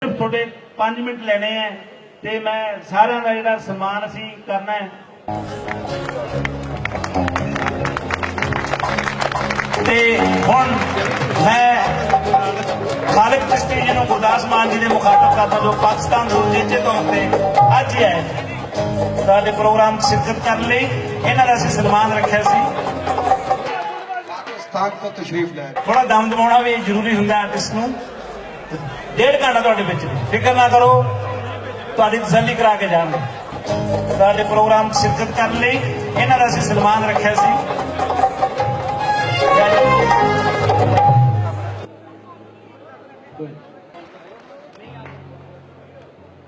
सिर्फ थोड़े 5 मिनट लेने हैं ते मैं सारिਆਂ ਦਾ ਜਿਹੜਾ ਸਨਮਾਨ ਅਸੀਂ करना है ਤੇ ਹੁਣ मैं खालिक चिश्ती जी ਨੂੰ ਗੁਰਦਾਸ ਮਾਨ ਜੀ ਦੇ ਮੁਖਾਤਬ ਕਰਦਾ ਜੋ ਪਾਕਿਸਤਾਨ ਤੋਂ ਉਚੇਚੇ ਤੌਰ ਤੇ ਅੱਜ ਹੀ ਆਏ ਸਾਡੇ ਪ੍ਰੋਗਰਾਮ ਸ਼ਿਰਕਤ ਕਰਨ ਲਈ ਇਹਨਾਂ ਦਾ ਅਸੀਂ ਸਨਮਾਨ ਰੱਖਿਆ ਸੀ ਪਾਕਿਸਤਾਨ ਤੋਂ ਤਸ਼ਰੀਫ ਲੈ ਥੋੜਾ ਦਮ ਦਮਾਉਣਾ ਵੀ ਜ਼ਰੂਰੀ ਹੁੰਦਾ ਆਰਟਿਸਟ ਨੂੰ 1.5 ਘੰਟਾ ਤੁਹਾਡੇ ਵਿੱਚ ਫਿਕਰ ਨਾ ਕਰੋ ਤੁਹਾਡੀ ਤਸੱਲੀ ਕਰਾ ਕੇ ਜਾਣਗੇ ਸਾਡੇ ਪ੍ਰੋਗਰਾਮ ਸ਼ਿਰਕਤ ਕਰਨ ਲਈ ਇਹਨਾਂ ਦਾ ਅਸੀਂ ਸਨਮਾਨ ਰੱਖਿਆ ਸੀ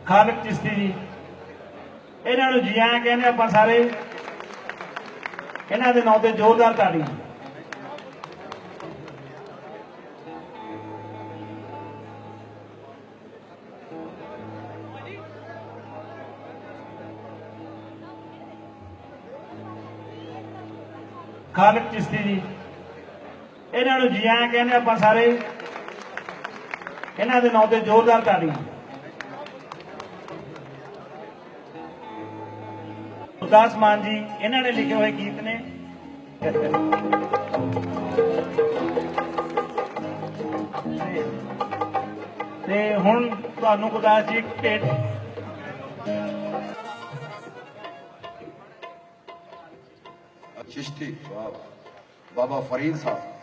ਖਾਲਿਕ ਚਿਸ਼ਤੀ ਜੀ ਇਹਨਾਂ ਨੂੰ ਜੀ ਆਇਆਂ ਕਹਿੰਦੇ ਆਪਾਂ ਸਾਰੇ ਇਹਨਾਂ ਦੇ ਨਾਂ ਤੇ ਜ਼ੋਰਦਾਰ ਤਾੜੀਆਂ ਖਾਲਿਕ ਚਿਸ਼ਤੀ ਜੀ ਇਹਨਾਂ ਨੂੰ ਜੀ ਆਇਆਂ ਕਹਿੰਦੇ ਆਪਾਂ ਸਾਰੇ ਇਹਨਾਂ ਦੇ ਨਾਂ ਤੇ ਜ਼ੋਰਦਾਰ ਤਾੜੀਆਂ ਗੁਰਦਾਸ ਮਾਨ ਜੀ ਇਹਨਾਂ ਨੇ ਲਿਖੇ ਹੋਏ ਗੀਤ ਨੇ ਤੇ ਹੁਣ ਤੁਹਾਨੂੰ ਗੁਰਦਾਸ ਜੀ ਭੇਟ चिश्ती बाबा फरीद साहब